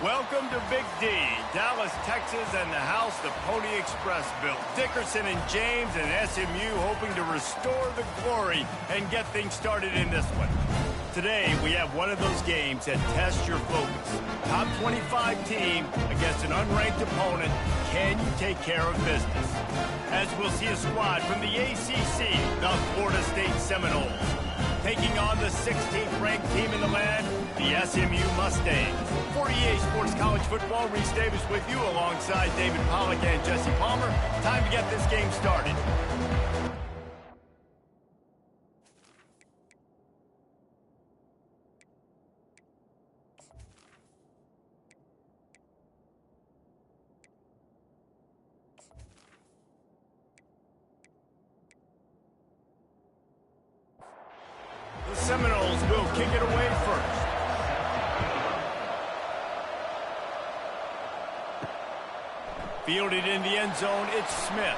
Welcome to Big D, Dallas, Texas, and the house the Pony Express built. Dickerson and James and SMU hoping to restore the glory and get things started in this one. Today, we have one of those games that tests your focus. Top 25 team against an unranked opponent. Can you take care of business? As we'll see a squad from the ACC, the Florida State Seminoles, taking on the 16th ranked team in the land, the SMU Mustangs. 48 Sports College Football, Reese Davis with you alongside David Pollack and Jesse Palmer. Time to get this game started. The Seminoles will kick it away first. Fielded in the end zone, it's Smith.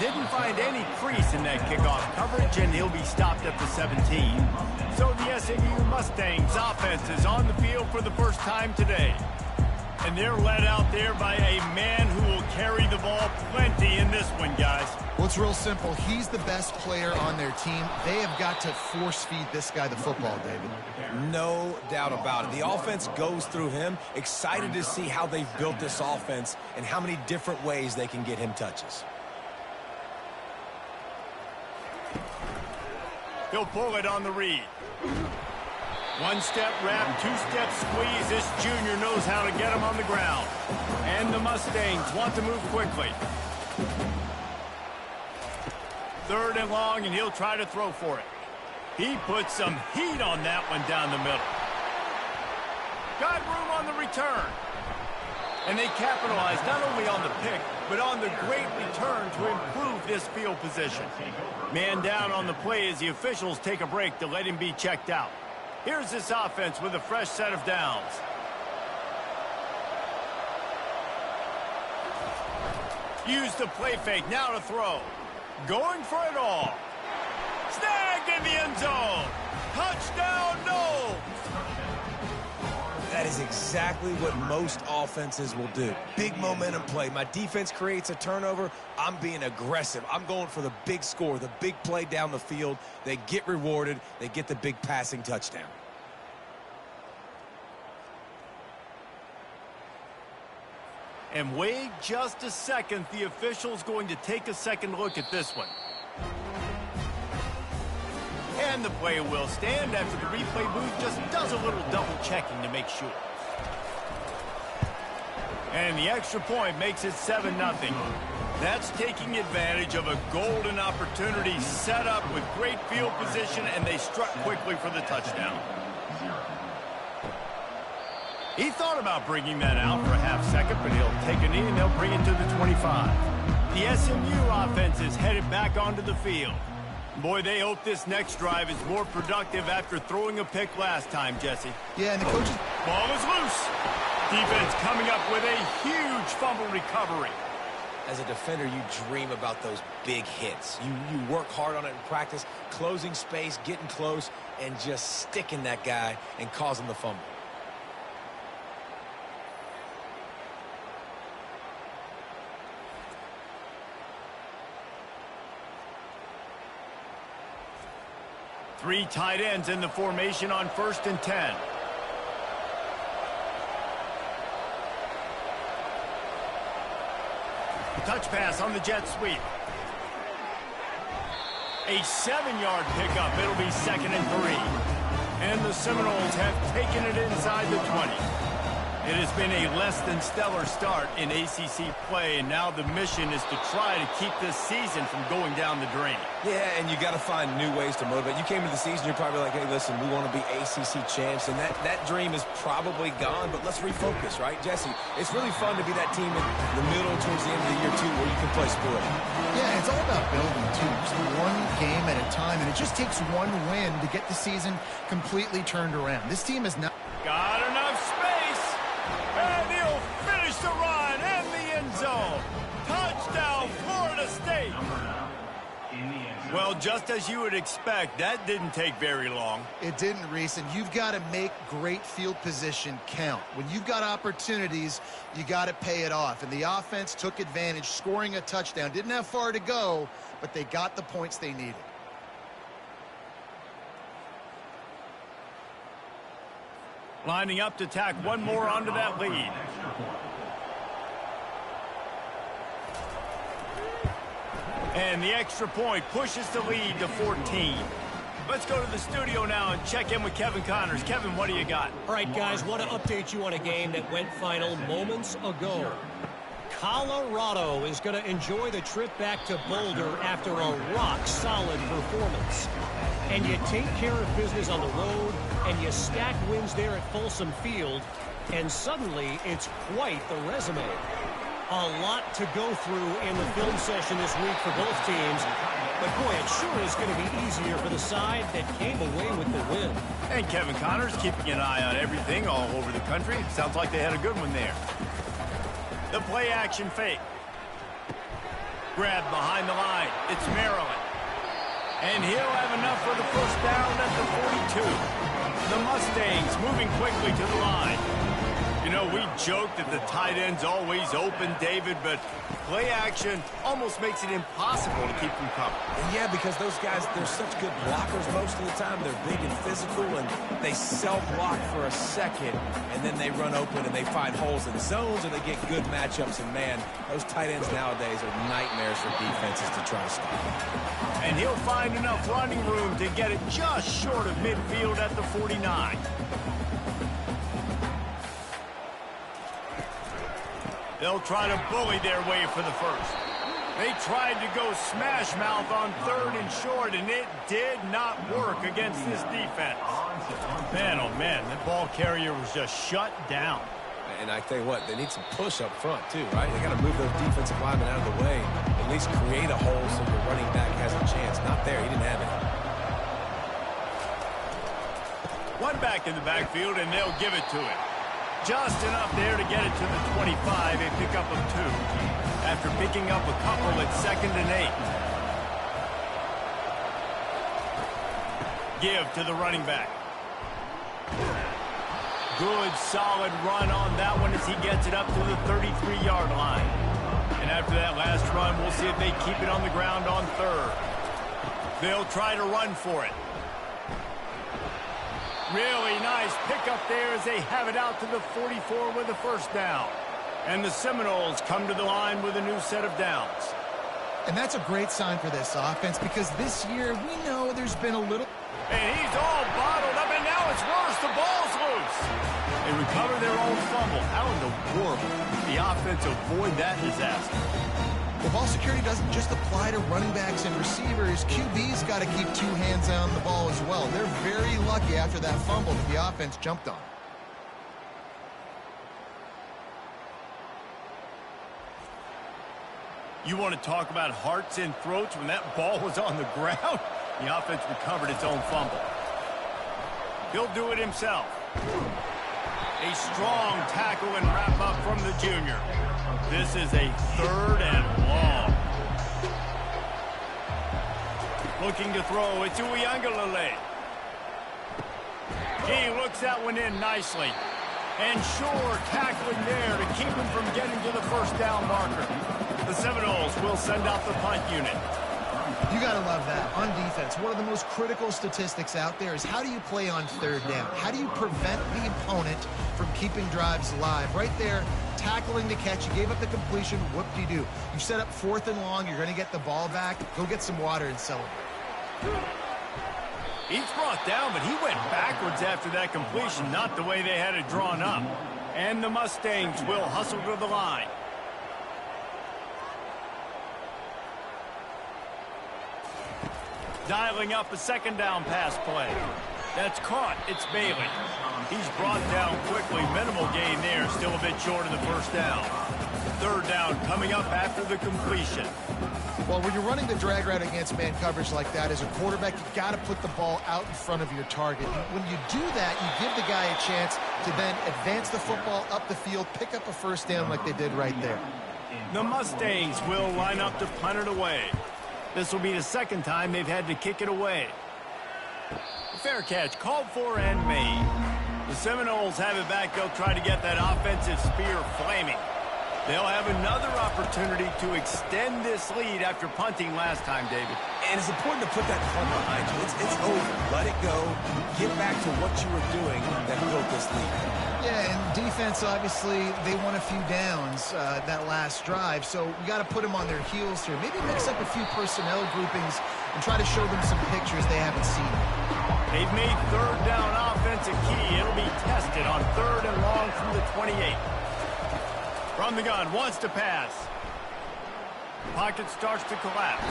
Didn't find any crease in that kickoff coverage, and he'll be stopped at the 17. So the SMU Mustangs offense is on the field for the first time today. And they're led out there by a man who will carry the ball plenty in this one, guys. Well, it's real simple. He's the best player on their team. They have got to force-feed this guy the football, David. No doubt about it. The offense goes through him. Excited to see how they've built this offense and how many different ways they can get him touches. He'll pull it on the read. One-step wrap, two-step squeeze. This junior knows how to get him on the ground. And the Mustangs want to move quickly. Third and long, and he'll try to throw for it. He puts some heat on that one down the middle. Got room on the return. And they capitalize not only on the pick, but on the great return to improve this field position. Man down on the play as the officials take a break to let him be checked out. Here's this offense with a fresh set of downs. Use the play fake, now to throw. Going for it all. Snagged in the end zone. Touchdown, no! That is exactly what most offenses will do. Big momentum play. My defense creates a turnover. I'm being aggressive. I'm going for the big score, the big play down the field. They get rewarded. They get the big passing touchdown. And wait just a second. The official's going to take a second look at this one. And the play will stand after the replay booth just does a little double checking to make sure. And the extra point makes it 7-0. That's taking advantage of a golden opportunity set up with great field position, and they struck quickly for the touchdown. He thought about bringing that out for a half second, but he'll take a knee and they'll bring it to the 25. The SMU offense is headed back onto the field. Boy, they hope this next drive is more productive after throwing a pick last time, Jesse. Yeah, and the coaches... Ball is loose. Defense coming up with a huge fumble recovery. As a defender, you dream about those big hits. You work hard on it in practice, closing space, getting close, and just sticking that guy and causing the fumble. Three tight ends in the formation on 1st and 10. Touch pass on the jet sweep. A 7-yard pickup. It'll be 2nd and 3. And the Seminoles have taken it inside the 20. It has been a less than stellar start in ACC play, and now the mission is to try to keep this season from going down the drain. Yeah, and you got to find new ways to motivate. You came into the season, you're probably like, hey, listen, we want to be ACC champs, and that dream is probably gone, but let's refocus, right, Jesse? It's really fun to be that team in the middle towards the end of the year, too, where you can play sport. Yeah, it's all about building, too. Just one game at a time, and it just takes one win to get the season completely turned around. This team is not... Got enough space. And he'll finish the run in the end zone. Touchdown, Florida State. Well Well, just as you would expect, that didn't take very long. It didn't, Reese, and you've got to make great field position count. When you've got opportunities, you got to pay it off. And the offense took advantage, scoring a touchdown. Didn't have far to go, but they got the points they needed. Lining up to tack one more onto that lead. And the extra point pushes the lead to 14. Let's go to the studio now and check in with Kevin Connors. Kevin, what do you got? All right, guys, want to update you on a game that went final moments ago. Colorado is going to enjoy the trip back to Boulder after a rock-solid performance. And you take care of business on the road, and you stack wins there at Folsom Field, and suddenly it's quite the resume. A lot to go through in the film session this week for both teams. But, boy, it sure is going to be easier for the side that came away with the win. And Kevin Connors keeping an eye on everything all over the country. Sounds like they had a good one there. The play-action fake. Grab behind the line. It's Maryland. And he'll have enough for the first down at the 42. The Mustangs moving quickly to the line. You know, we joke that the tight end's always open, David, but play action almost makes it impossible to keep them covered. Yeah, because those guys, they're such good blockers most of the time. They're big and physical, and they self-block for a second, and then they run open and they find holes in zones, or they get good matchups. And, man, those tight ends nowadays are nightmares for defenses to try to stop. And he'll find enough running room to get it just short of midfield at the 49. They'll try to bully their way for the first. They tried to go smash mouth on 3rd and short, and it did not work against this defense. Man, oh man, that ball carrier was just shut down. And I tell you what, they need some push up front too, right? They got to move those defensive linemen out of the way. At least create a hole so the running back has a chance. Not there, he didn't have it. One back in the backfield, and they'll give it to him. Just enough there to get it to the 25, a pickup of 2. After picking up a couple at 2nd and 8. Give to the running back. Good, solid run on that one as he gets it up to the 33-yard line. And after that last run, we'll see if they keep it on the ground on 3rd. They'll try to run for it. Really nice pickup there as they have it out to the 44 with a first down. And the Seminoles come to the line with a new set of downs. And that's a great sign for this offense because this year we know there's been a little... And he's all bottled up, and now it's worse. The ball's loose. They recover their own fumble. How in the world did the offense avoid that disaster? Well, ball security doesn't just apply to running backs and receivers. QB's got to keep 2 hands on the ball as well. They're very lucky after that fumble that the offense jumped on. You want to talk about hearts and throats when that ball was on the ground? The offense recovered its own fumble. He'll do it himself. A strong tackle and wrap up from the junior. This is a 3rd and long. Looking to throw, it's Uiagalelei. He looks that one in nicely. And sure, tackling there to keep him from getting to the first down marker. The Seminoles will send out the punt unit. You got to love that. On defense, one of the most critical statistics out there is how do you play on 3rd down? How do you prevent the opponent from keeping drives alive? Right there, tackling the catch. You gave up the completion. Whoop-de-doo. You set up 4th and long. You're going to get the ball back. Go get some water and celebrate. He's brought down, but he went backwards after that completion, not the way they had it drawn up. And the Mustangs will hustle to the line. Dialing up a 2nd down pass play. That's caught. It's Bailey. He's brought down quickly. Minimal gain there. Still a bit short of the first down. 3rd down coming up after the completion. Well, when you're running the drag route against man coverage like that, as a quarterback, you got to put the ball out in front of your target. When you do that, you give the guy a chance to then advance the football up the field, pick up a first down like they did right there. The Mustangs will line up to punt it away. This will be the second time they've had to kick it away. Fair catch called for and made. The Seminoles have it back. They'll try to get that offensive spear flaming. They'll have another opportunity to extend this lead after punting last time, David. And it's important to put that punt behind you. It's over. Let it go. Get back to what you were doing that built this lead. Yeah, and defense, obviously, they won a few downs that last drive, so we got to put them on their heels here. Maybe mix up a few personnel groupings and try to show them some pictures they haven't seen. They've made third down offense a key. It'll be tested on 3rd and long from the 28. From the gun, wants to pass. Pocket starts to collapse.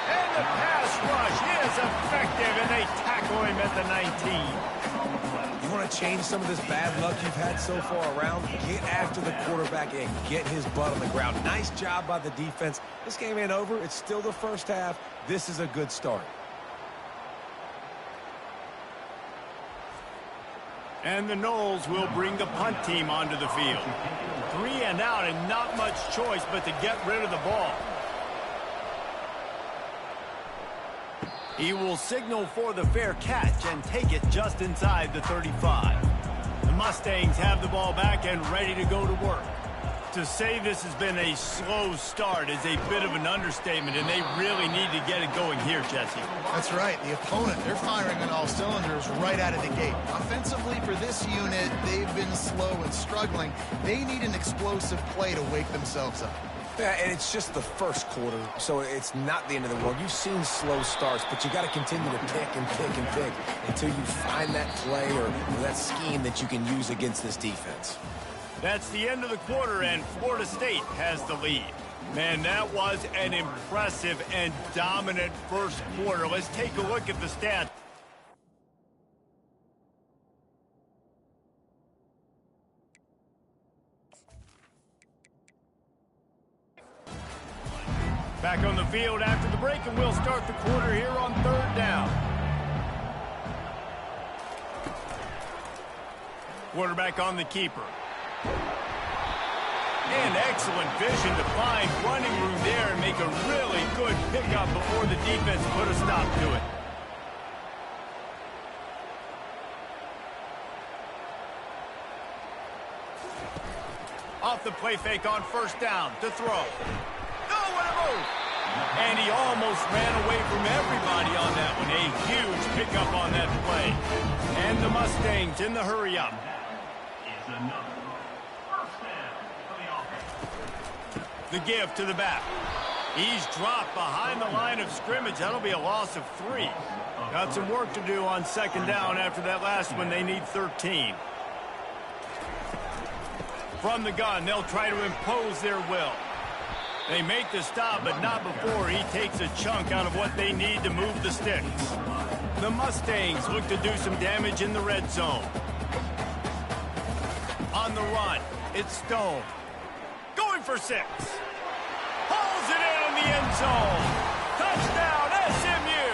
And the pass rush is effective, and they tackle him at the 19. You want to change some of this bad luck you've had so far around? Get after the quarterback and get his butt on the ground. Nice job by the defense. This game ain't over. It's still the first half. This is a good start. And the Noles will bring the punt team onto the field. 3 and out and not much choice but to get rid of the ball. He will signal for the fair catch and take it just inside the 35. The Mustangs have the ball back and ready to go to work. To say this has been a slow start is a bit of an understatement, and they really need to get it going here, Jesse. That's right. The opponent, they're firing on all cylinders right out of the gate. Offensively, for this unit, they've been slow and struggling. They need an explosive play to wake themselves up. Yeah, and it's just the first quarter, so it's not the end of the world. You've seen slow starts, but you got to continue to pick and pick and pick until you find that play or that scheme that you can use against this defense. That's the end of the quarter, and Florida State has the lead. Man, that was an impressive and dominant first quarter. Let's take a look at the stats. Back on the field after the break, and we'll start the quarter here on 3rd down. Quarterback on the keeper. And excellent vision to find running room there and make a really good pickup before the defense put a stop to it. Off the play fake on 1st down to throw. Oh, what a move! And he almost ran away from everybody on that one. A huge pickup on that play. And the Mustangs in the hurry-up. The give to the back. He's dropped behind the line of scrimmage. That'll be a loss of 3. Got some work to do on 2nd down after that last one. They need 13. From the gun, they'll try to impose their will. They make the stop, but not before he takes a chunk out of what they need to move the sticks. The Mustangs look to do some damage in the red zone. On the run, it's Stone. Going for 6. Hauls it in the end zone. Touchdown, SMU.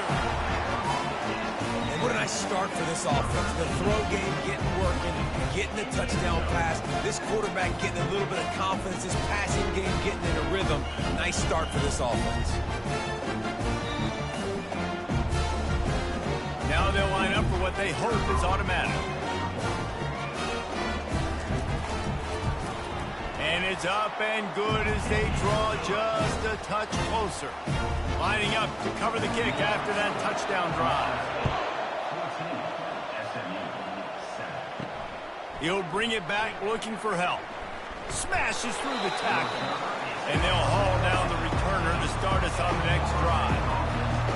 And what a nice start for this offense. The throw game getting working, getting the touchdown pass. This quarterback getting a little bit of confidence. This passing game getting in a rhythm. Nice start for this offense. Now they'll line up for what they hope is automatic. And it's up and good as they draw just a touch closer. Lining up to cover the kick after that touchdown drive. He'll bring it back looking for help. Smashes through the tackle. And they'll haul down the returner to start us on the next drive.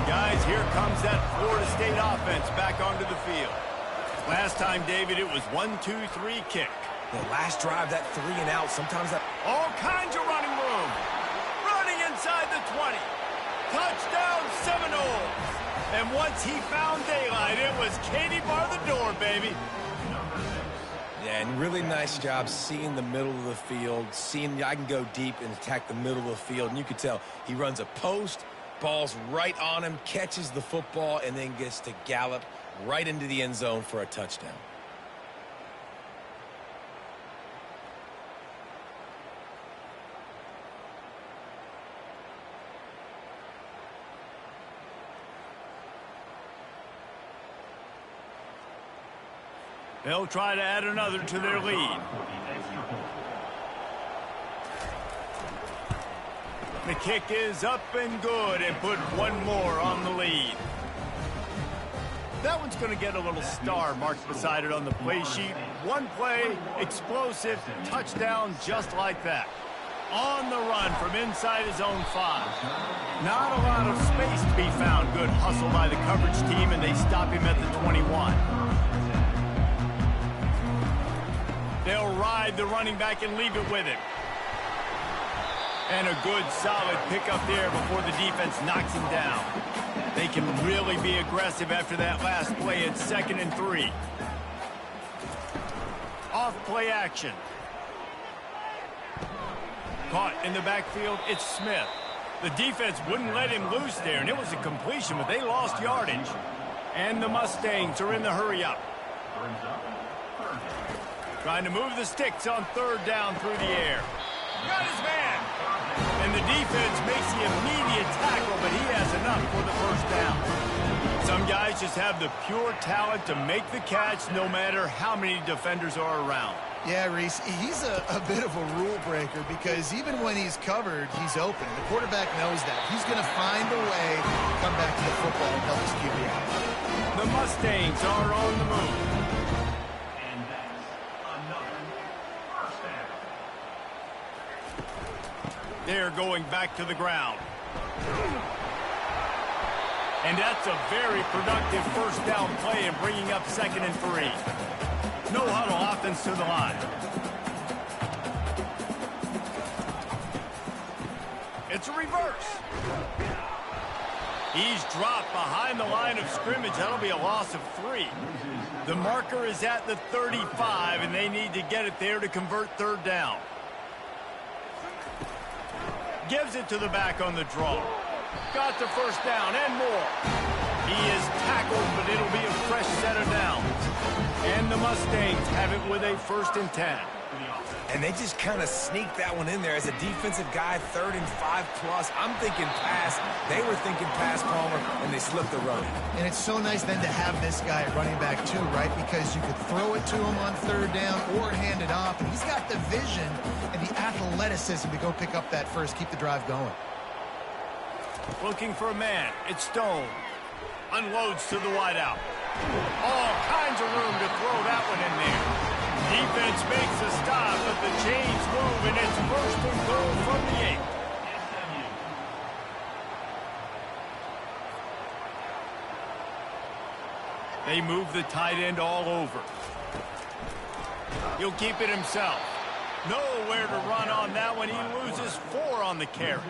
Guys, here comes that Florida State offense back onto the field. Last time, David, it was 1-2-3 kick. The last drive, that 3 and out, sometimes that... All kinds of running room. Running inside the 20. Touchdown, Seminoles. And once he found daylight, it was Katie bar the door, baby. Yeah, and really nice job seeing the middle of the field, seeing I can go deep and attack the middle of the field. And you can tell he runs a post, ball's right on him, catches the football, and then gets to gallop right into the end zone for a touchdown. They'll try to add another to their lead. The kick is up and good and put one more on the lead. That one's going to get a little star marked beside it on the play sheet. One play, explosive, touchdown just like that. On the run from inside his own 5. Not a lot of space to be found. Good hustle by the coverage team, and they stop him at the 21. They'll ride the running back and leave it with him. And a good, solid pickup there before the defense knocks him down. They can really be aggressive after that last play at 2nd and 3. Off play action. Caught in the backfield, it's Smith. The defense wouldn't let him loose there, and it was a completion, but they lost yardage. And the Mustangs are in the hurry-up. Trying to move the sticks on 3rd down through the air. Got his man. And the defense makes the immediate tackle, but he has enough for the 1st down. Some guys just have the pure talent to make the catch no matter how many defenders are around. Yeah, Reese, he's a bit of a rule breaker because even when he's covered, he's open. The quarterback knows that. He's going to find a way to come back to the football and help his QB out. The Mustangs are on the move. And that's another 1st down. They're going back to the ground. And that's a very productive 1st down play and bringing up 2nd and 3. No huddle offense to the line. It's a reverse. He's dropped behind the line of scrimmage. That'll be a loss of 3. The marker is at the 35, and they need to get it there to convert 3rd down. Gives it to the back on the draw. Got the 1st down and more. He is tackled, but it'll be a fresh set of downs. And the Mustangs have it with a 1st and 10. And they just kind of sneaked that one in there as a defensive guy, 3rd and 5+. I'm thinking pass. They were thinking pass, Palmer, and they slipped the run. And it's so nice then to have this guy at running back too, right? Because you could throw it to him on 3rd down or hand it off. And he's got the vision and the athleticism to go pick up that first, keep the drive going. Looking for a man. It's Stone. Unloads to the wideout. All kinds of room to throw that one in there. Defense makes a stop, but the chains move, and it's 1st and goal from the 8. They move the tight end all over. He'll keep it himself. Nowhere to run on that one. He loses 4 on the carry.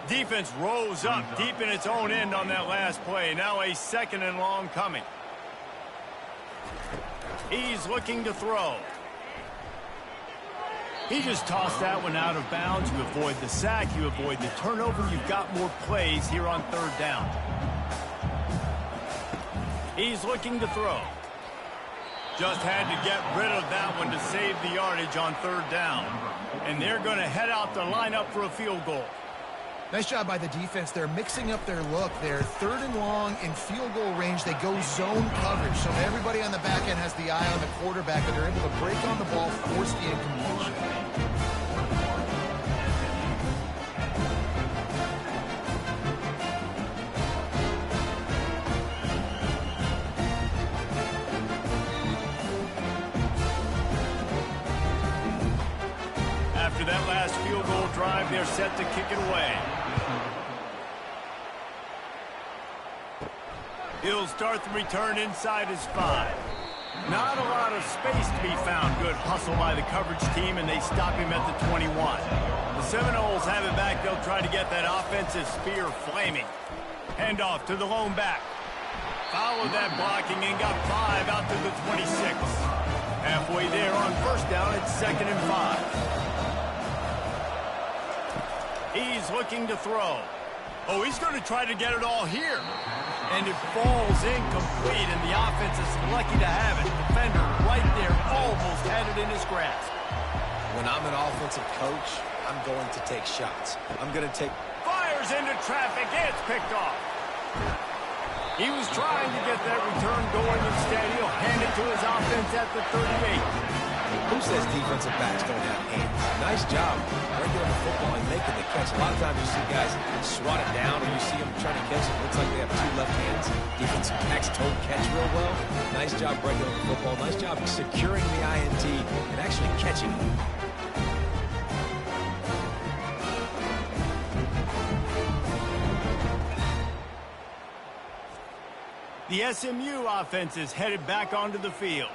Defense rolls up deep in its own end on that last play. Now a 2nd and long coming. He's looking to throw. He just tossed that one out of bounds. You avoid the sack. You avoid the turnover. You've got more plays here on 3rd down. He's looking to throw. Just had to get rid of that one to save the yardage on 3rd down. And they're going to head out to line up for a field goal. Nice job by the defense. They're mixing up their look. They're 3rd and long in field goal range. They go zone coverage. So everybody on the back end has the eye on the quarterback, and they're able to break on the ball, force the incompletion. After that last field goal drive, they're set to kick it away. He'll start the return inside his 5. Not a lot of space to be found. Good hustle by the coverage team, and they stop him at the 21. The Seminoles have it back. They'll try to get that offensive spear flaming. Handoff to the lone back. Followed that blocking and got 5 out to the 26. Halfway there on 1st down, it's 2nd and 5. He's looking to throw. Oh, he's going to try to get it all here. And it falls incomplete, and the offense is lucky to have it. Defender right there almost had it in his grasp. When I'm an offensive coach, I'm going to take shots. I'm going to take... Fires into traffic. It's picked off. He was trying to get that return going. Instead, he'll hand it to his offense at the 38. Who says defensive backs don't have hands? Nice job breaking up the football and making the catch. A lot of times you see guys swat it down or you see them trying to catch it. Looks like they have two left hands. Defensive backs don't catch real well. Nice job breaking up the football. Nice job securing the INT and actually catching it. The SMU offense is headed back onto the field.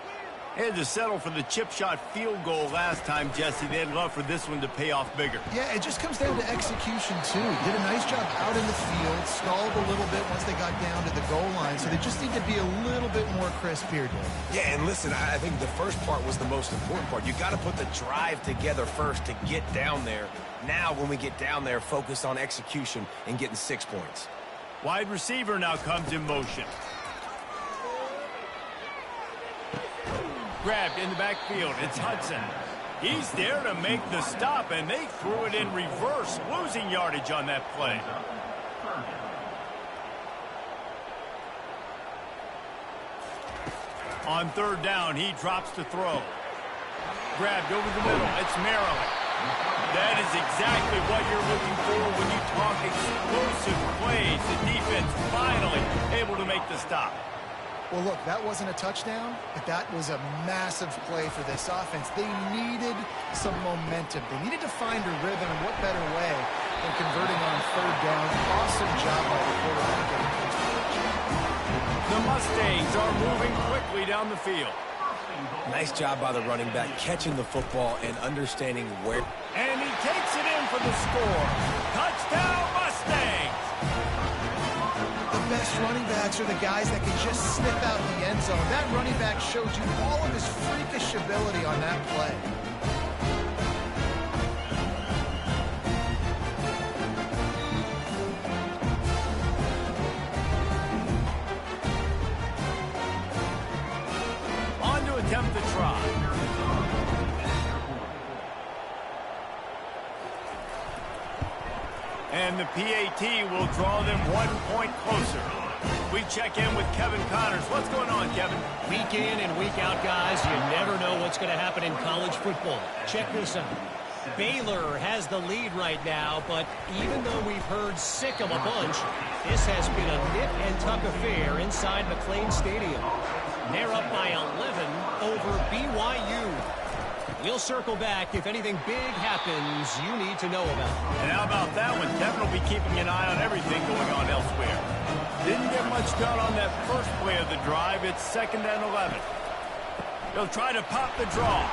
They had to settle for the chip shot field goal last time, Jesse. They'd love for this one to pay off bigger. Yeah, it just comes down to execution, too. Did a nice job out in the field, stalled a little bit once they got down to the goal line, so they just need to be a little bit more crisp here, Dave. Yeah, and listen, I think the first part was the most important part. You got to put the drive together first to get down there. Now, when we get down there, focus on execution and getting 6 points. Wide receiver now comes in motion. Grabbed in the backfield. It's Hudson. He's there to make the stop, and they threw it in reverse, losing yardage on that play. On third down, he drops to throw. Grabbed over the middle. It's Maryland. That is exactly what you're looking for when you talk explosive plays. The defense finally able to make the stop. Well, look, that wasn't a touchdown, but that was a massive play for this offense. They needed some momentum. They needed to find a rhythm, and what better way than converting on third down. Awesome job by the quarterback getting close to the The Mustangs are moving quickly down the field. Nice job by the running back, catching the football and understanding where. And he takes it in for the score. Touchdown, Mustangs! The best running backs are the guys that can just snip out the end zone. That running back showed you all of his freakish ability on that play. On to attempt the try. And the PAT will draw them 1 point closer. We check in with Kevin Connors. What's going on, Kevin? Week in and week out, guys, you never know what's going to happen in college football. Check this out. Baylor has the lead right now, but even though we've heard sick of a bunch, this has been a nip and tuck affair inside McLean Stadium. They're up by 11 over BYU. We'll circle back if anything big happens you need to know about. And how about that one? Kevin will be keeping an eye on everything going on elsewhere. Didn't get much done on that first play of the drive. It's 2nd and 11. They'll try to pop the draw.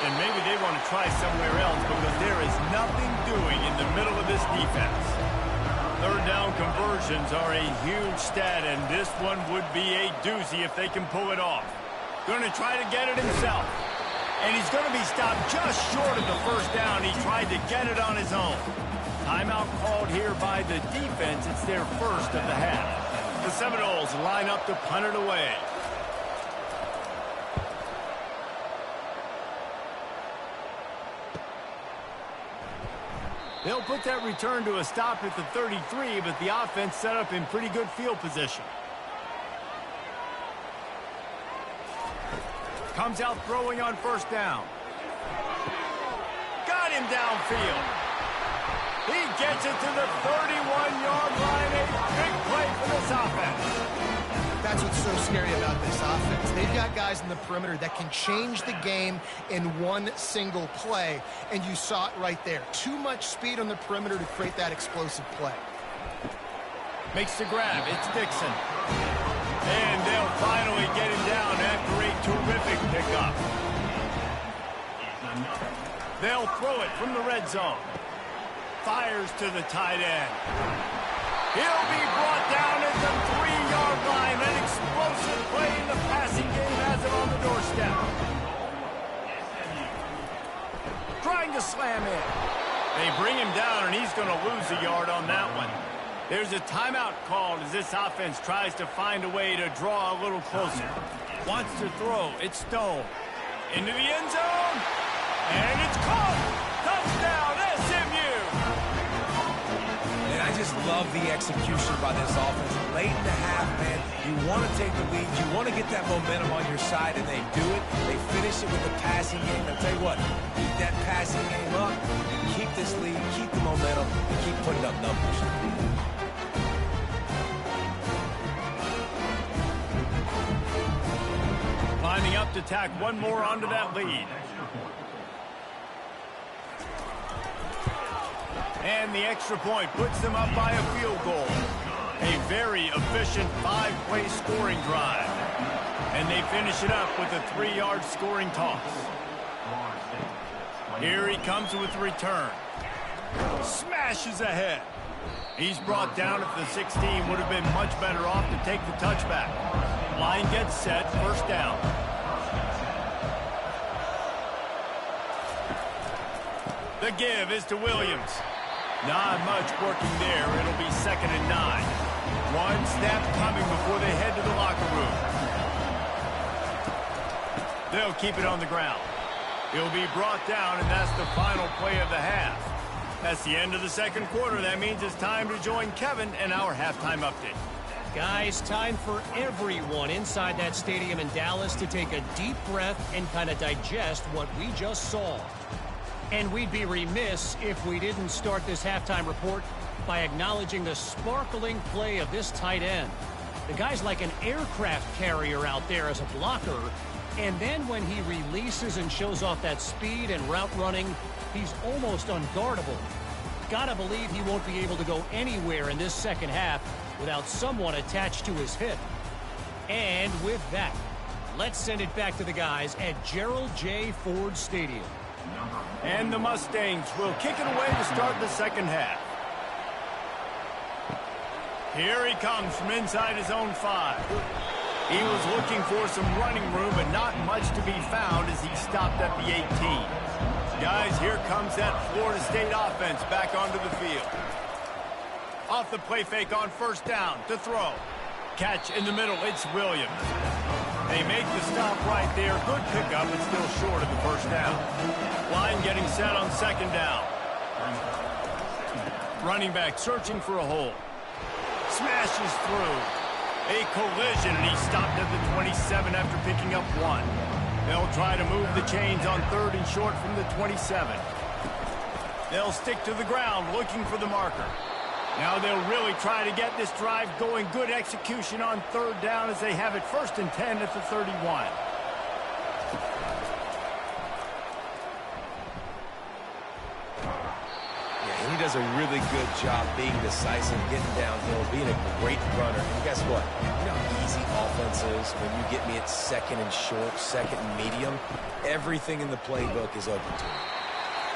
And maybe they want to try somewhere else because there is nothing doing in the middle of this defense. Third down conversions are a huge stat, and this one would be a doozy if they can pull it off. Going to try to get it himself. And he's going to be stopped just short of the first down. He tried to get it on his own. Timeout called here by the defense. It's their first of the half. The Seminoles line up to punt it away. They'll put that return to a stop at the 33, but the offense set up in pretty good field position. Comes out throwing on first down. Got him downfield. He gets it to the 31-yard line. A big play for this offense. That's what's so scary about this offense. They've got guys in the perimeter that can change the game in one single play, and you saw it right there. Too much speed on the perimeter to create that explosive play. Makes the grab. It's Dixon. And they'll finally get him down after a terrific pickup. They'll throw it from the red zone. Fires to the tight end. He'll be brought down at the 3-yard line. An explosive play in the passing game has him on the doorstep. Trying to slam in. They bring him down, and he's going to lose a yard on that one. There's a timeout called as this offense tries to find a way to draw a little closer. Wants to throw. It's Stone. Into the end zone. And it's caught. Touchdown, SMU. And I just just love the execution by this offense. Late in the half, man, you want to take the lead. You want to get that momentum on your side, and they do it. They finish it with the passing game. I'll tell you what, keep that passing game up, keep this lead, keep the momentum, and keep putting up numbers. Lining up to tack one more onto that lead. And the extra point puts them up by a field goal. A very efficient 5-play scoring drive. And they finish it up with a 3-yard scoring toss. Here he comes with the return. Smashes ahead. He's brought down at the 16. Would have been much better off to take the touchback. Line gets set, first down. The give is to Williams. Not much working there. It'll be 2nd and 9. One snap coming before they head to the locker room. They'll keep it on the ground. He'll be brought down, and that's the final play of the half. That's the end of the second quarter. That means it's time to join Kevin in our halftime update. Guys, time for everyone inside that stadium in Dallas to take a deep breath and kind of digest what we just saw. And we'd be remiss if we didn't start this halftime report by acknowledging the sparkling play of this tight end. The guy's like an aircraft carrier out there as a blocker, and then when he releases and shows off that speed and route running, he's almost unguardable. Gotta believe he won't be able to go anywhere in this second half without someone attached to his hip. And with that, let's send it back to the guys at Gerald J. Ford Stadium. And the Mustangs will kick it away to start the second half. Here he comes from inside his own 5. He was looking for some running room, but not much to be found as he stopped at the 18. Guys, here comes that Florida State offense back onto the field. Off the play fake on first down to throw. Catch in the middle, it's Williams. They make the stop right there. Good pickup, but still short of the first down. Line getting set on second down. Running back searching for a hole. Smashes through. A collision, and he stopped at the 27 after picking up 1. They'll try to move the chains on 3rd and short from the 27. They'll stick to the ground looking for the marker. Now they'll really try to get this drive going. Good execution on 3rd down as they have it 1st and 10 at the 31. He does a really good job being decisive, getting downhill, being a great runner. And guess what? You know how easy offense is when you get me at 2nd and short, 2nd and medium. Everything in the playbook is open to him.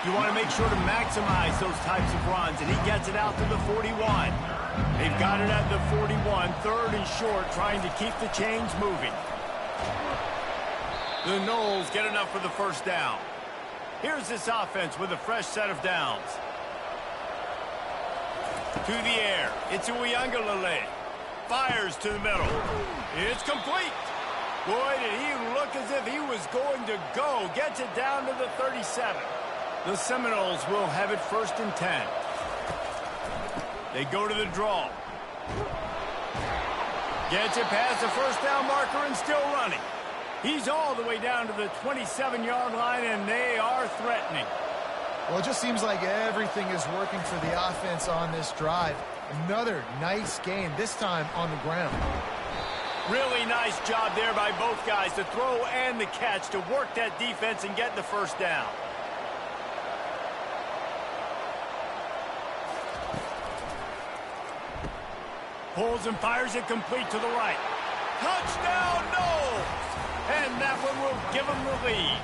You want to make sure to maximize those types of runs, and he gets it out to the 41. They've got it at the 41, 3rd and short, trying to keep the chains moving. The Noles get enough for the first down. Here's this offense with a fresh set of downs. To the air, it's Uiagalelei. Fires to the middle. It's complete. Boy, did he look as if he was going to go. Gets it down to the 37. The Seminoles will have it 1st and 10. They go to the draw. Gets it past the first down marker and still running. He's all the way down to the 27-yard line, and they are threatening. Well, it just seems like everything is working for the offense on this drive. Another nice game, this time on the ground. Really nice job there by both guys, the throw and the catch, to work that defense and get the first down. Pulls and fires it complete to the right. Touchdown, Noles! And that one will give him the lead.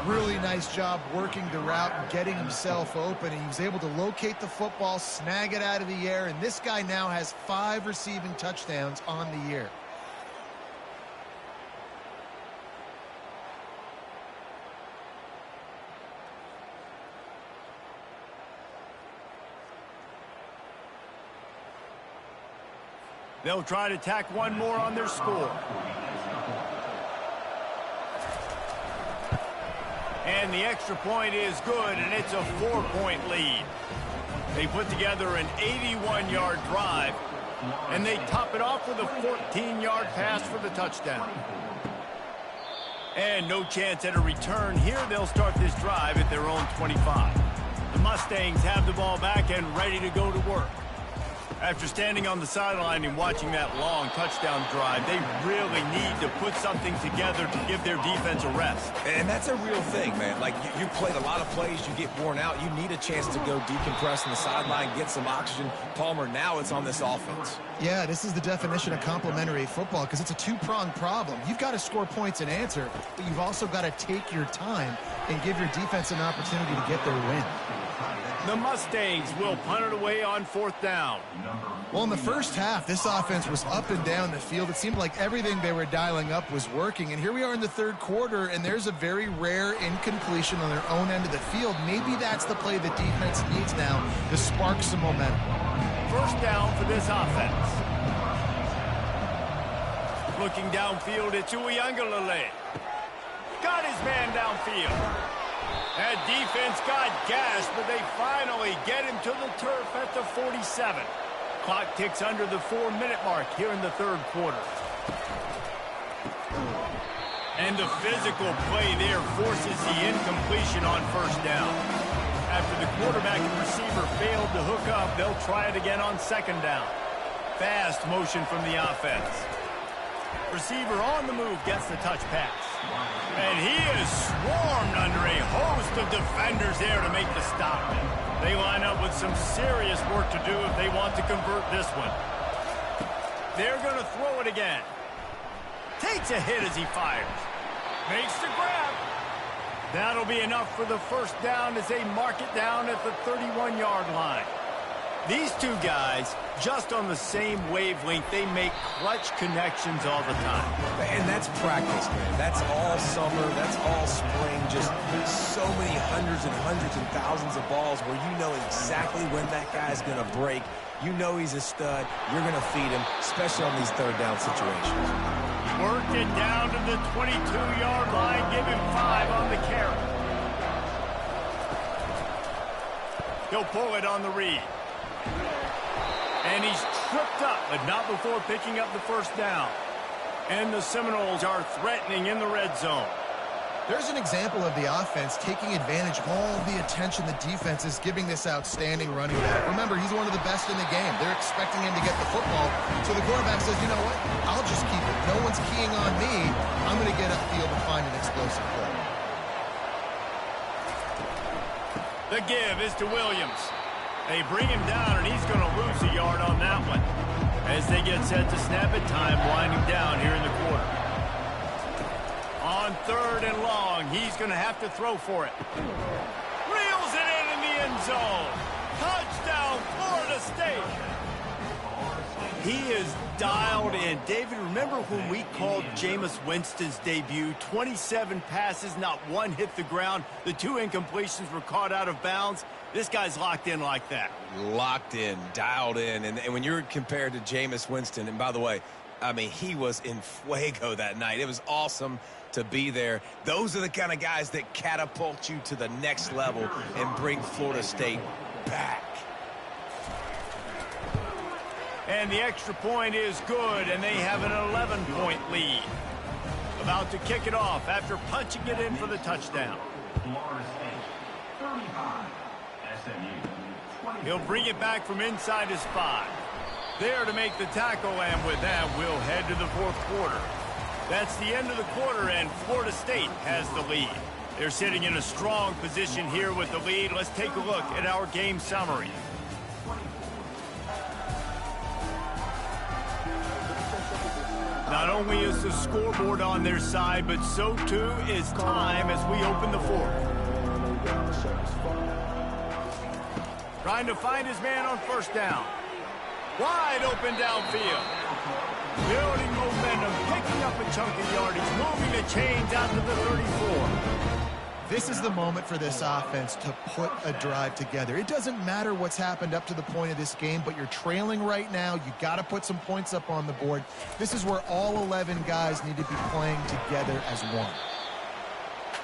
Really nice job working the route and getting himself open. He was able to locate the football, snag it out of the air, and this guy now has 5 receiving touchdowns on the year. They'll try to tack one more on their score. And the extra point is good, and it's a 4-point lead. They put together an 81-yard drive, and they top it off with a 14-yard pass for the touchdown. And no chance at a return here. They'll start this drive at their own 25. The Mustangs have the ball back and ready to go to work. After standing on the sideline and watching that long touchdown drive, they really need to put something together to give their defense a rest. And that's a real thing, man. Like, you played a lot of plays, you get worn out, you need a chance to go decompress on the sideline, get some oxygen. Palmer, now it's on this offense. Yeah, this is the definition of complementary football because it's a two-pronged problem. You've got to score points and answer, but you've also got to take your time and give your defense an opportunity to get their win. The Mustangs will punt it away on 4th down. Well, in the first half, this offense was up and down the field. It seemed like everything they were dialing up was working. And here we are in the third quarter, and there's a very rare incompletion on their own end of the field. Maybe that's the play the defense needs now to spark some momentum. 1st down for this offense. Looking downfield, it's Uiagalelei. Got his man downfield. That defense got gashed, but they finally get him to the turf at the 47. Clock ticks under the 4-minute mark here in the third quarter. And the physical play there forces the incompletion on 1st down. After the quarterback and receiver failed to hook up, they'll try it again on 2nd down. Fast motion from the offense. Receiver on the move gets the touch pass. And he is swarmed under a host of defenders there to make the stop. They line up with some serious work to do if they want to convert this one. They're going to throw it again. Takes a hit as he fires. Makes the grab. That'll be enough for the 1st down as they mark it down at the 31-yard line. These two guys, just on the same wavelength, they make clutch connections all the time. And that's practice, man. That's all summer. That's all spring. Just so many hundreds and thousands of balls where you know exactly when that guy's going to break. You know he's a stud. You're going to feed him, especially on these 3rd down situations. Work it down to the 22-yard line. Give him 5 on the carry. He'll pull it on the read. And he's tripped up, but not before picking up the 1st down. And the Seminoles are threatening in the red zone. There's an example of the offense taking advantage of all the attention the defense is giving this outstanding running back. Remember, he's one of the best in the game. They're expecting him to get the football. So the quarterback says, you know what? I'll just keep it. No one's keying on me. I'm going to get upfield and find an explosive play. The give is to Williams. They bring him down, and he's going to lose a yard on that one. As they get set to snap it, time winding down here in the quarter. On 3rd and long, he's going to have to throw for it. Reels it in the end zone. Touchdown, Florida State. He is dialed in. David, remember when we called Jameis Winston's debut? 27 passes, not one hit the ground. The 2 incompletions were caught out of bounds. This guy's locked in like that. Locked in, dialed in. And when you're compared to Jameis Winston, and by the way, I mean, he was in fuego that night. It was awesome to be there. Those are the kind of guys that catapult you to the next level and bring Florida State back. And the extra point is good, and they have an 11-point lead. About to kick it off after punching it in for the touchdown. Florida State, 35. SMU, 20. He'll bring it back from inside his 5. There to make the tackle, and with that, we'll head to the 4th quarter. That's the end of the quarter, and Florida State has the lead. They're sitting in a strong position here with the lead. Let's take a look at our game summary. Not only is the scoreboard on their side, but so too is time as we open the 4th. Trying to find his man on 1st down. Wide open downfield. Building momentum, picking up a chunk of yardage, moving the chains out to the 34. This is the moment for this offense to put a drive together. It doesn't matter what's happened up to the point of this game, but you're trailing right now. You got to put some points up on the board. This is where all 11 guys need to be playing together as one.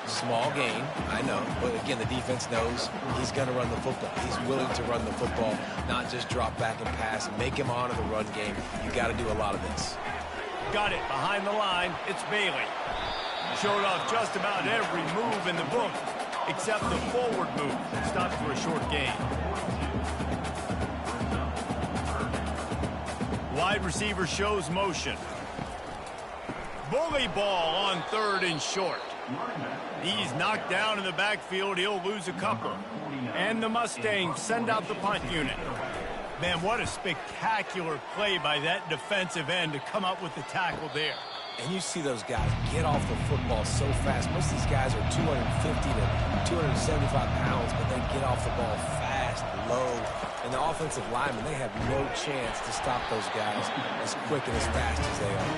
Small gain, I know. But again, the defense knows he's going to run the football. He's willing to run the football, not just drop back and pass and make him honor the run game. You got to do a lot of this. Got it behind the line. It's Bailey. Showed off just about every move in the book, except the forward move. Stopped for a short gain. Wide receiver shows motion. Bully ball on 3rd and short. He's knocked down in the backfield. He'll lose a couple. And the Mustangs send out the punt unit. Man, what a spectacular play by that defensive end to come up with the tackle there. And you see those guys get off the football so fast. Most of these guys are 250 to 275 pounds, but they get off the ball fast, low. And the offensive linemen, they have no chance to stop those guys as quick and as fast as they are.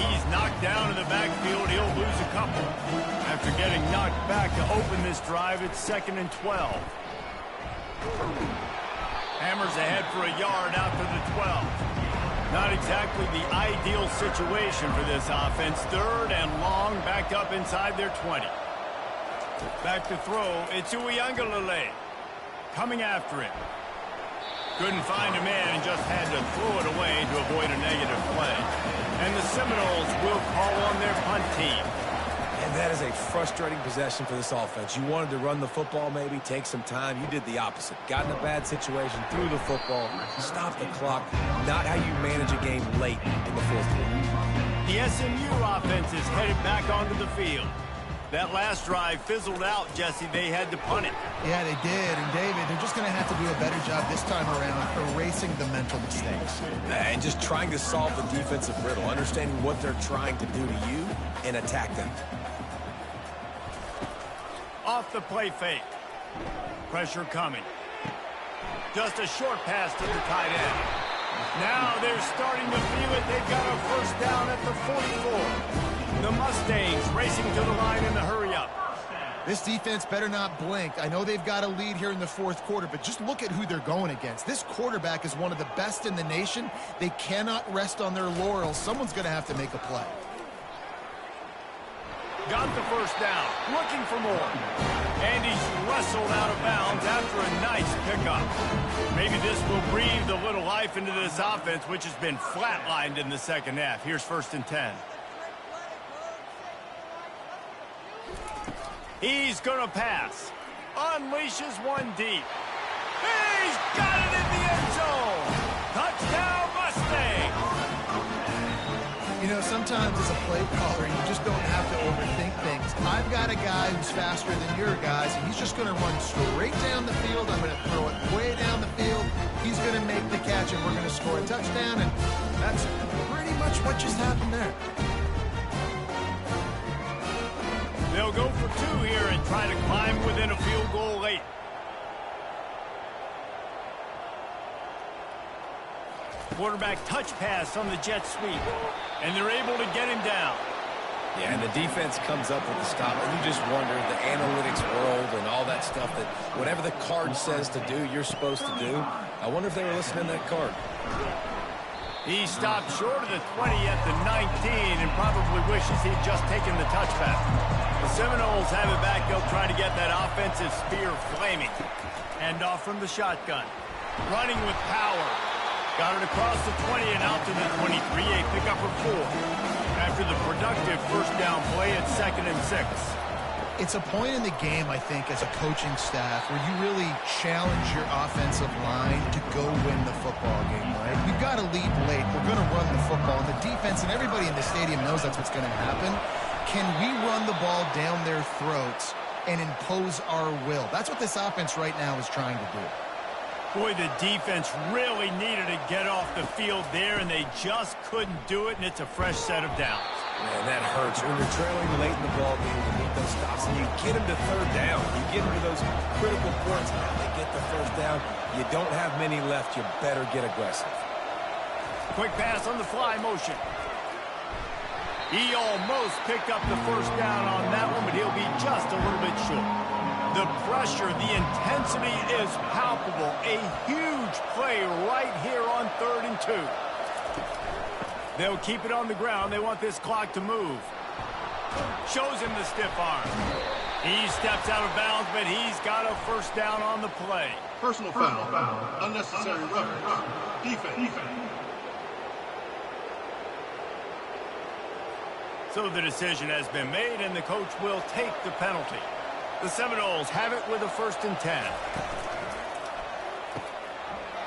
He's knocked down in the backfield. He'll lose a couple. After getting knocked back to open this drive, it's 2nd and 12. Hammers ahead for a yard out to the 12. Not exactly the ideal situation for this offense. 3rd and long, backed up inside their 20. Back to throw. It's Uiagalelei coming after him. Couldn't find a man and just had to throw it away to avoid a negative play. And the Seminoles will call on their punt team. And that is a frustrating possession for this offense. You wanted to run the football, maybe take some time. You did the opposite. Got in a bad situation, threw the football, stopped the clock. Not how you manage a game late in the 4th quarter. The SMU offense is headed back onto the field. That last drive fizzled out, Jesse. They had to punt it. Yeah, they did. And, David, they're just going to have to do a better job this time around erasing the mental mistakes. And just trying to solve the defensive riddle, understanding what they're trying to do to you and attack them. Off the play fake. Pressure coming. Just a short pass to the tight end. Now they're starting to feel it. They've got a 1st down at the 44. The Mustangs racing to the line in the hurry-up. This defense better not blink. I know they've got a lead here in the 4th quarter, but just look at who they're going against. This quarterback is one of the best in the nation. They cannot rest on their laurels. Someone's going to have to make a play. Got the 1st down, looking for more. And he's wrestled out of bounds after a nice pickup. Maybe this will breathe a little life into this offense, which has been flatlined in the 2nd half. Here's 1st and 10. He's going to pass. Unleashes one deep. He's got it in the end zone. Touchdown, Mustang. You know, sometimes as a play caller, you just don't have to overthink things. I've got a guy who's faster than your guys, and he's just going to run straight down the field. I'm going to throw it way down the field. He's going to make the catch, and we're going to score a touchdown, and that's pretty much what just happened there. They'll go for 2 here and try to climb within a field goal late. Quarterback touch pass on the jet sweep, and they're able to get him down. Yeah, and the defense comes up with the stop, and you just wonder, the analytics world and all that stuff, that whatever the card says to do, you're supposed to do. I wonder if they were listening to that card. He stopped short of the 20 at the 19 and probably wishes he'd just taken the touchback. The Seminoles have it back. They'll try to get that offensive spear flaming. Hand off from the shotgun. Running with power. Got it across the 20 and out to the 23. A pickup of 4. After the productive 1st down play, it's 2nd and 6. It's a point in the game, I think, as a coaching staff where you really challenge your offensive line to go win the football game, right? We've got to lead late. We're going to run the football. And the defense and everybody in the stadium knows that's what's going to happen. Can we run the ball down their throats and impose our will? That's what this offense right now is trying to do. Boy, the defense really needed to get off the field there, and they just couldn't do it, and it's a fresh set of downs. Man, that hurts. When you're trailing late in the ball game, you need those stops, and you get them to 3rd down. You get them to those critical points, and they get the 1st down. You don't have many left. You better get aggressive. Quick pass on the fly motion. He almost picked up the 1st down on that one, but he'll be just a little bit short. The pressure, the intensity is palpable. A huge play right here on 3rd and 2. They'll keep it on the ground. They want this clock to move. Shows him the stiff arm. He steps out of bounds, but he's got a first down on the play. Personal foul. Unnecessary roughness. Defense. So the decision has been made, and the coach will take the penalty. The Seminoles have it with a 1st and 10.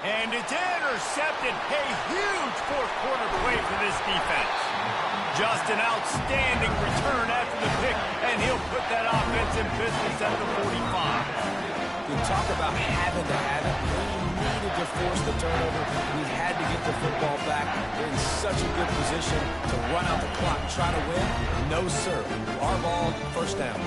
And it's intercepted. A huge fourth-quarter play for this defense. Just an outstanding return after the pick, and he'll put that offense in business at the 45. You talk about having to have it. We needed to force the turnover. We had to get the football back. They're in such a good position to run out the clock and try to win. No, sir. Our ball, first down.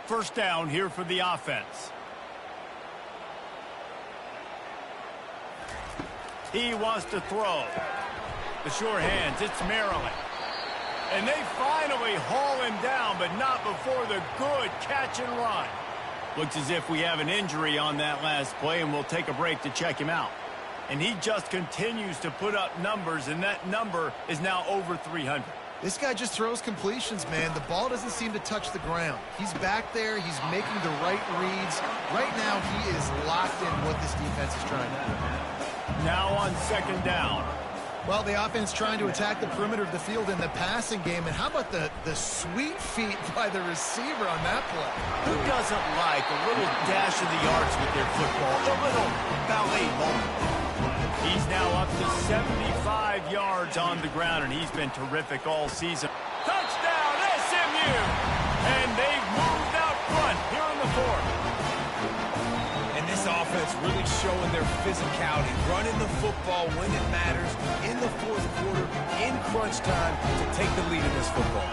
First down here for the offense. He wants to throw. The sure hands, it's Maryland. And they finally haul him down, but not before the good catch and run. Looks as if we have an injury on that last play, and we'll take a break to check him out. And he just continues to put up numbers, and that number is now over 300. This guy just throws completions, man. The ball doesn't seem to touch the ground. He's back there. He's making the right reads. Right now, he is locked in what this defense is trying to do. Now on 2nd down. Well, the offense trying to attack the perimeter of the field in the passing game. And how about the sweet feet by the receiver on that play? Who doesn't like a little dash of the yards with their football? A little ballet moment. He's now up to 75 yards on the ground, and he's been terrific all season. Touchdown, SMU! And they've moved out front here in the 4th. And this offense really showing their physicality, running the football when it matters, in the 4th quarter, in crunch time, to take the lead in this football.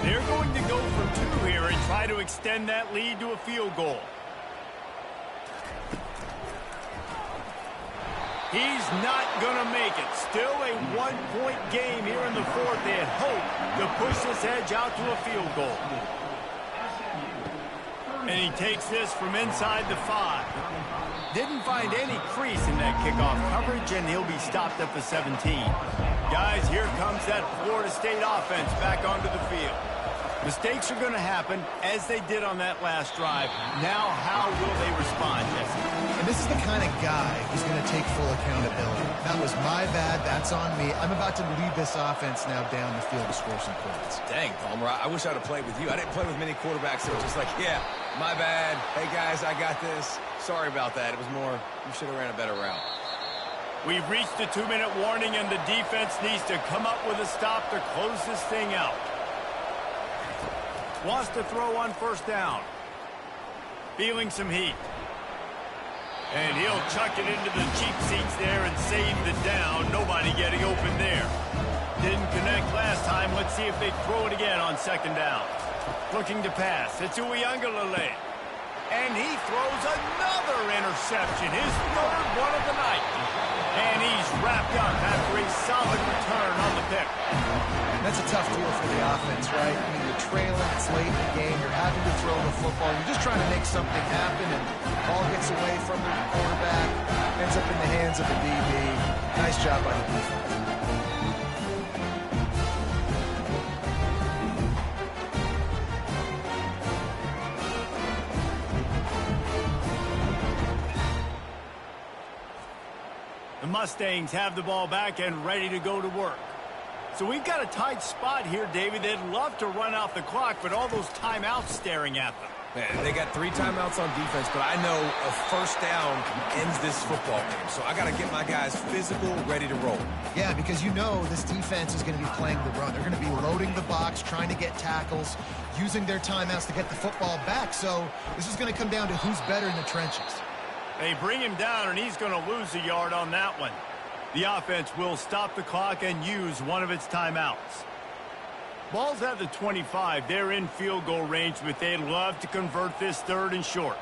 They're going to go for 2 here and try to extend that lead to a field goal. He's not going to make it. Still a 1-point game here in the 4th. They had hoped to push this edge out to a field goal. And he takes this from inside the 5. Didn't find any crease in that kickoff coverage, and he'll be stopped at the 17. Guys, here comes that Florida State offense back onto the field. Mistakes are going to happen, as they did on that last drive. Now, how will they respond, Jesse? And this is the kind of guy who's going to take full accountability. That was my bad. That's on me. I'm about to lead this offense now down the field to score some points. Dang, Palmer, I wish I'd have played with you. I didn't play with many quarterbacks that were just like, yeah, my bad. Hey, guys, I got this. Sorry about that. It was more, you should have ran a better route. We've reached the 2-minute warning, and the defense needs to come up with a stop to close this thing out. Wants to throw on 1st down. Feeling some heat. And he'll chuck it into the cheap seats there and save the down. Nobody getting open there. Didn't connect last time. Let's see if they throw it again on 2nd down. Looking to pass. It's Uiagalelei. And he throws another interception. His 3rd one of the night. And he's wrapped up after a solid return on the pick. That's a tough deal for the offense, right? I mean, you're trailing, it's late in the game, you're having to throw the football, you're just trying to make something happen, and the ball gets away from the quarterback, ends up in the hands of the DB. Nice job by the defense. The Mustangs have the ball back and ready to go to work. So we've got a tight spot here, David. They'd love to run out the clock, but all those timeouts staring at them. Man, they got 3 timeouts on defense, but I know a 1st down ends this football game. So I got to get my guys physical, ready to roll. Yeah, because you know this defense is going to be playing the run. They're going to be loading the box, trying to get tackles, using their timeouts to get the football back. So this is going to come down to who's better in the trenches. They bring him down, and he's going to lose a yard on that one. The offense will stop the clock and use one of its timeouts. Ball's at the 25. They're in field goal range, but they'd love to convert this 3rd and short.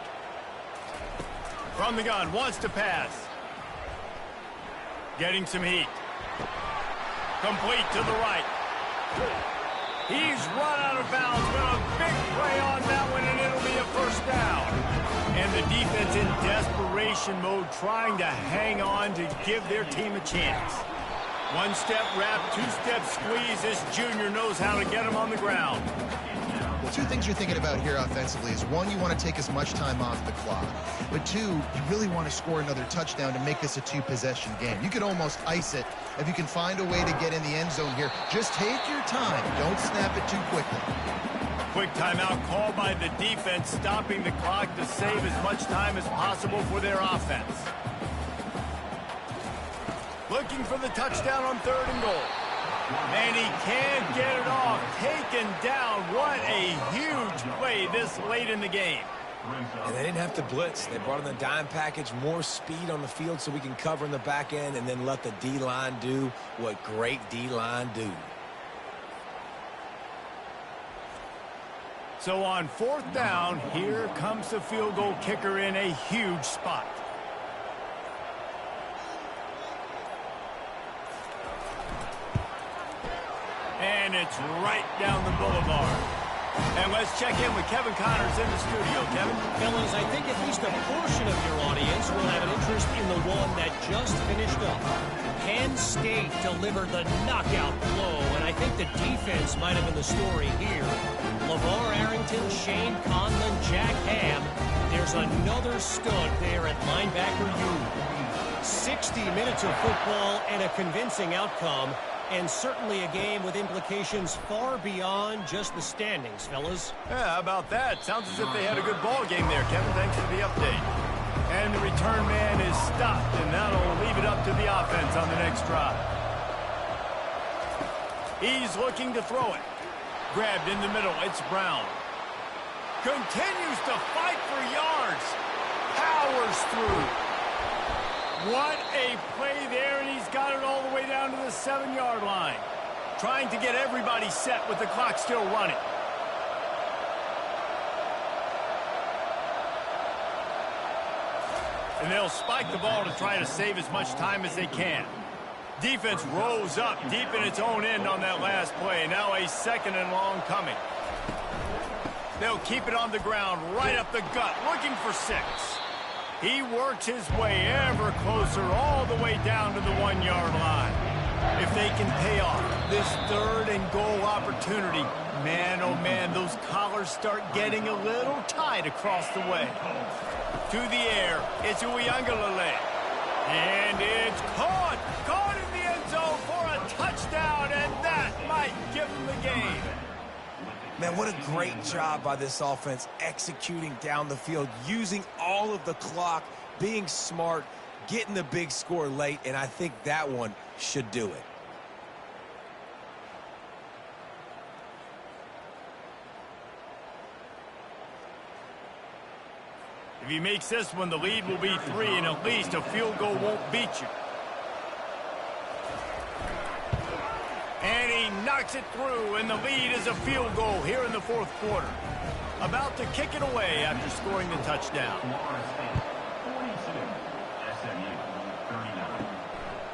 From the gun, wants to pass. Getting some heat. Complete to the right. He's run out of bounds, but a big play on that one, and it'll be a first down. And the defense in desperation mode, trying to hang on to give their team a chance. One-step wrap, two-step squeeze. This junior knows how to get him on the ground. Well, two things you're thinking about here offensively is, one, you want to take as much time off the clock. But two, you really want to score another touchdown to make this a two-possession game. You could almost ice it if you can find a way to get in the end zone here. Just take your time. Don't snap it too quickly. Quick timeout called by the defense, stopping the clock to save as much time as possible for their offense. Looking for the touchdown on 3rd and goal. And he can't get it off. Taken down. What a huge play this late in the game. And they didn't have to blitz. They brought in the dime package, more speed on the field so we can cover in the back end, and then let the D-line do what great D-line do. So on 4th down, here comes the field goal kicker in a huge spot. And it's right down the boulevard. And let's check in with Kevin Connors in the studio. Kevin? Fellas, I think at least a portion of your audience will have an interest in the one that just finished up. Penn State delivered the knockout blow, and I think the defense might have been the story here. LeVar Arrington, Shane Conlon, Jack Ham. There's another stud there at linebacker U. 60 minutes of football and a convincing outcome. And certainly a game with implications far beyond just the standings, fellas. Yeah, how about that? Sounds as if they had a good ball game there, Kevin. Thanks for the update. And the return man is stopped, and that'll leave it up to the offense on the next drive. He's looking to throw it. Grabbed in the middle. It's Brown. Continues to fight for yards. Powers through. What a play there, and he's got it all the way down to the 7-yard line. Trying to get everybody set with the clock still running. And they'll spike the ball to try to save as much time as they can. Defense rose up deep in its own end on that last play. Now a 2nd and long coming. They'll keep it on the ground, right up the gut, looking for 6. He works his way ever closer all the way down to the 1-yard line. If they can pay off this 3rd and goal opportunity, man, oh man, those collars start getting a little tight across the way. To the air, it's Uiagalelei. And it's caught in the end zone for a touchdown, and that might give them the game. Man, what a great job by this offense executing down the field, using all of the clock, being smart, getting the big score late, and I think that one should do it. If he makes this one, the lead will be 3, and at least a field goal won't beat you. And he knocks it through, and the lead is a field goal here in the 4th quarter. About to kick it away after scoring the touchdown.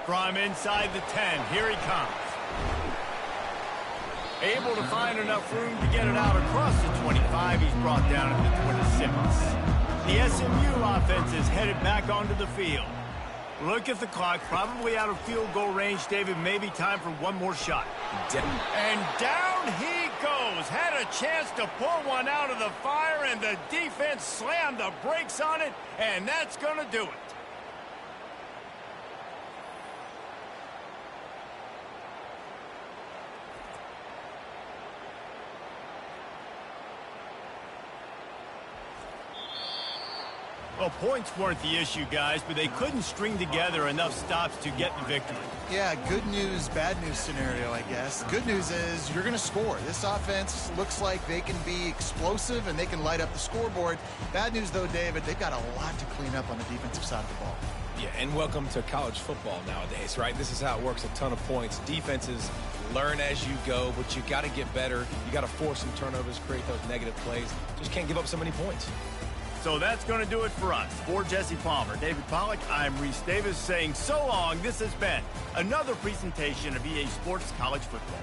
From inside the 10, here he comes. Able to find enough room to get it out across the 25. He's brought down at the 26. The SMU offense is headed back onto the field. Look at the clock, probably out of field goal range, David. Maybe time for one more shot. And down he goes. Had a chance to pull one out of the fire, and the defense slammed the brakes on it, and that's going to do it. Well, points weren't the issue, guys, but they couldn't string together enough stops to get the victory. Yeah, good news, bad news scenario, I guess. Good news is you're going to score. This offense looks like they can be explosive and they can light up the scoreboard. Bad news, though, David, they've got a lot to clean up on the defensive side of the ball. Yeah, and welcome to college football nowadays, right? This is how it works, a ton of points. Defenses learn as you go, but you got to get better. You got to force some turnovers, create those negative plays. Just can't give up so many points. So that's going to do it for us. For Jesse Palmer, David Pollack, I'm Reese Davis saying so long. This has been another presentation of EA Sports College Football.